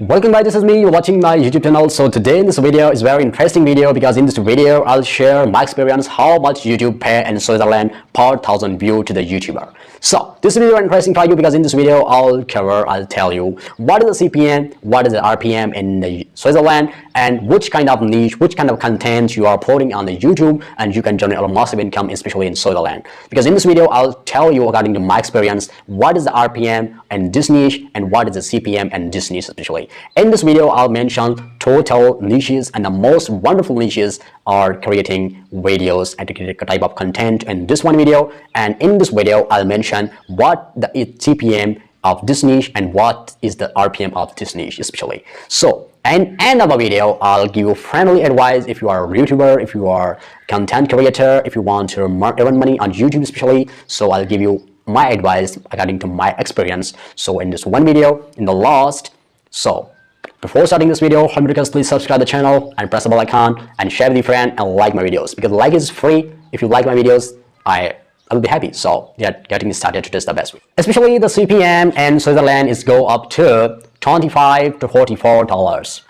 Welcome back, this is me, you're watching my YouTube channel. So today in this video is very interesting video because in this video I'll share my experience how much YouTube pay in Switzerland per 1,000 view to the YouTuber. So this video is interesting for you because in this video I'll tell you what is the CPM, what is the RPM in the Switzerland, and which kind of niche, which kind of content you are putting on the YouTube, and you can generate a massive income, especially in Switzerland. Because in this video I'll tell you according to my experience what is the RPM and this niche and what is the CPM and this niche especially. In this video I'll mention total niches, and the most wonderful niches are creating videos and creating a type of content in this one video. And in this video I'll mention what the CPM of this niche and what is the RPM of this niche especially. So and end of the video I'll give you friendly advice if you are a YouTuber, if you are content creator, if you want to earn money on YouTube especially. So I'll give you my advice according to my experience. So in this one video, in the last, so before starting this video, please subscribe the channel and press the bell icon and share with your friend and like my videos, because like is free. If you like my videos, I'll be happy. So yeah, getting started to this the best way. Especially the CPM in Switzerland is go up to $25 to $44.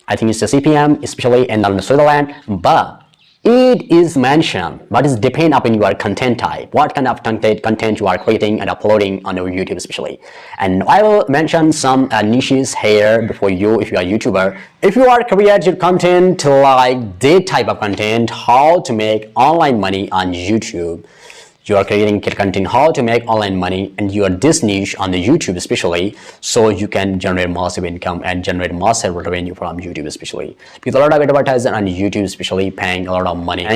I think it's the CPM, especially in Switzerland, but it is mentioned, but it depends upon your content type, what kind of content you are creating and uploading on your YouTube especially. And I will mention some niches here before you if you are a YouTuber. If you are creating content like this type of content, how to make online money on YouTube. You are creating content how to make online money, and you are this niche on the YouTube especially, so you can generate massive income and generate massive revenue from YouTube especially, because a lot of advertisers on YouTube especially paying a lot of money to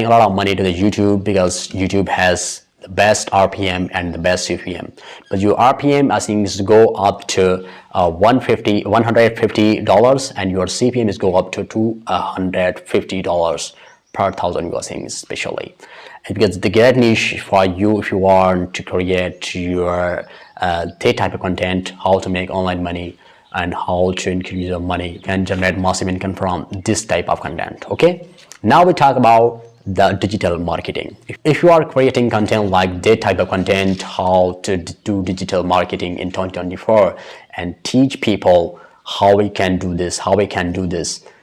the YouTube, because YouTube has the best RPM and the best CPM. But your RPM I think is go up to $150 and your CPM is go up to $250 per 1,000 you are saying especially. Because the great niche for you if you want to create your that type of content, how to make online money and how to increase your money and generate massive income from this type of content. Okay, now we talk about the digital marketing. If you are creating content like that type of content, how to do digital marketing in 2024 and teach people how we can do this,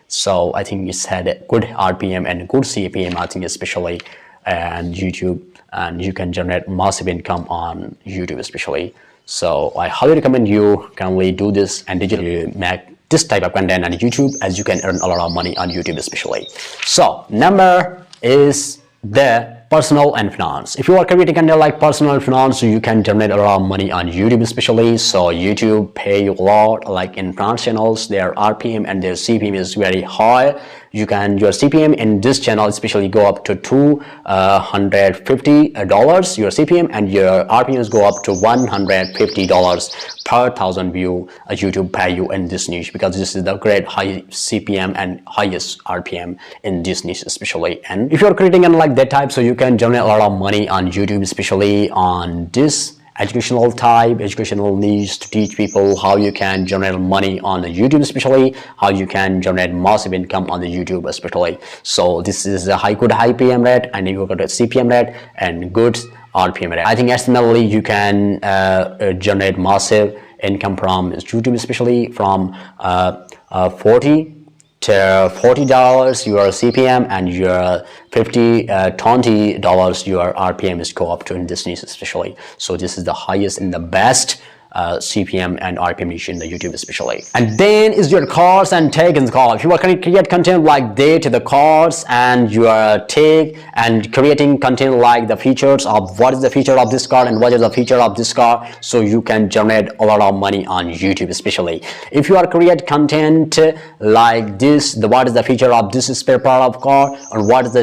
so I think it's had a good RPM and good CPM, I think especially, and YouTube, and you can generate massive income on YouTube especially. So I highly recommend you kindly do this and digitally make this type of content on YouTube, as you can earn a lot of money on YouTube especially. So number is the personal and finance. If you are creating content like personal and finance, you can generate a lot of money on YouTube especially. So YouTube pay you a lot, like in finance channels, their RPM and their CPM is very high. Your CPM in this channel especially go up to $250 your CPM, and your RPMs go up to $150 per 1,000 view. YouTube pay you in this niche, because this is the great high CPM and highest RPM in this niche especially. And if you're creating it like that type, so you can generate a lot of money on YouTube, especially on this educational niche, to teach people how you can generate money on the YouTube, especially how you can generate massive income on the YouTube especially. So this is a good high PM rate, and you got a CPM rate and good RPM rate. I think estimately you can generate massive income from YouTube, especially from $40 to $40 your CPM, and your $20 your RPM is go up to in this niche especially. So this is the highest and the best CPM and RPM niche in the YouTube especially. And then is your cars and tag and call. If you are create content like that, the cars and your tag, and creating content like the features of what is the feature of this car and what is the feature of this car, so you can generate a lot of money on YouTube especially. If you are create content like this, what is the feature of this spare part of car, and what is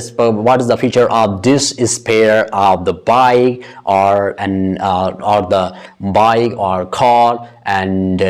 the feature of this spare of the bike, or the bike or car, and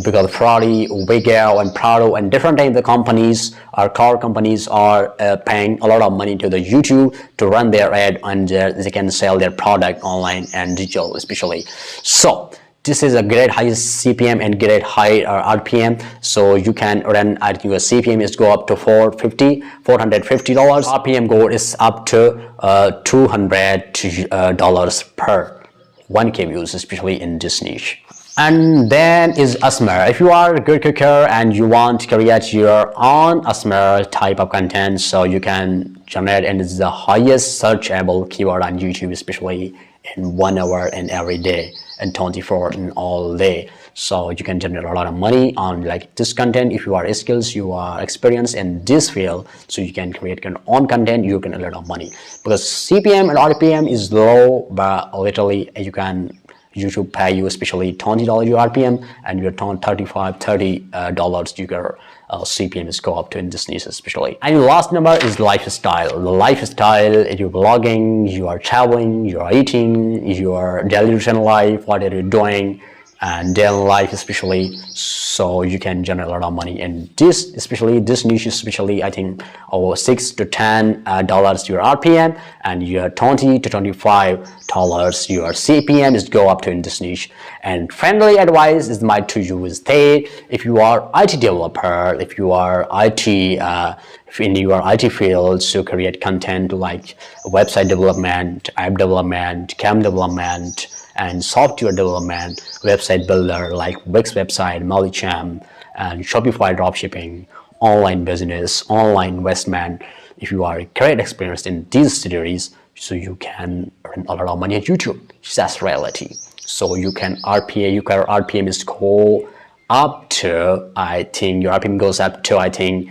because Ferrari, Wiggle and Prado and different types of companies or car companies are paying a lot of money to the YouTube to run their ad, and they can sell their product online and digital especially. So this is a great high CPM and great high RPM, so you can run, I think your CPM is go up to $450, RPM go is up to $200 per 1K views, especially in this niche. And then is asmr. If you are a good cooker and you want to create your own asmr type of content, so you can generate, and it's the highest searchable keyword on YouTube, especially in 1 hour and every day and 24 in all day. So you can generate a lot of money on like this content. If you are skills, you are experienced in this field, so you can create your own content, you can earn a lot of money, because CPM and RPM is low, but literally you can YouTube pay you especially $20 your RPM, and your $30 your CPM is go up to in this niche especially. And your last number is lifestyle. The lifestyle, you're blogging, you are traveling, you are eating, your daily routine life, what are you doing, and daily life especially, so you can generate a lot of money. And this especially, this niche especially, I think over $6 to $10 your RPM, and your $20 to $25 your CPM is go up to in this niche. And friendly advice is my to you is that if you are IT developer, if you are IT in your IT field, to create content like website development, app development, cam development, and software development, website builder like Wix website, MailChimp, and Shopify dropshipping, online business, online investment. If you are great experienced in these series, so you can earn a lot of money on YouTube. That's reality. So you can RPM is go up to, I think your RPM goes up to, I think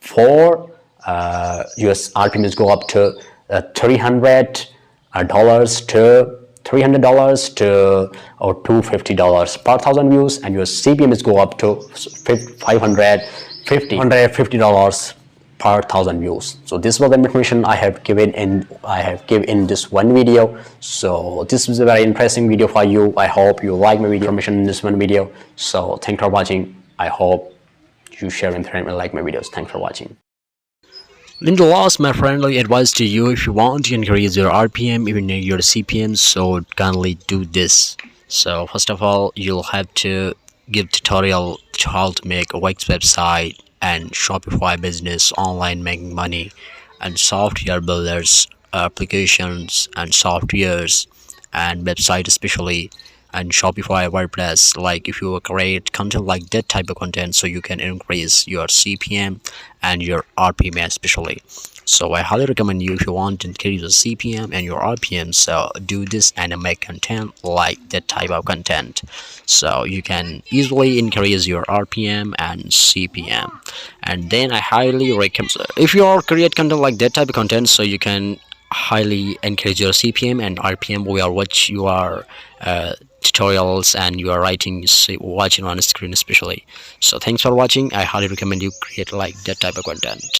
for US RPM is go up to $300 to $300 to or $250 per 1,000 views, and your CPM is go up to $550 per 1,000 views. So this was the information I have given in this one video. So this was a very interesting video for you. I hope you like my video information in this one video. So thanks for watching. I hope you share and like my videos. Thanks for watching. Then the last, my friendly advice to you, if you want to increase your RPM, even your CPM, so kindly do this. So first of all, you'll have to give tutorial to how to make a Wix website and Shopify business, online making money, and software builders, applications and softwares, and website especially, and Shopify, WordPress. Like if you create content like that type of content, so you can increase your CPM and your RPM especially. So I highly recommend you, if you want to increase your CPM and your RPM, so do this and make content like that type of content, so you can easily increase your RPM and CPM. And then I highly recommend, if you are create content like that type of content, so you can highly increase your CPM and RPM where what you are tutorials and you are writing, watching on the screen especially. So thanks for watching. I highly recommend you create like that type of content.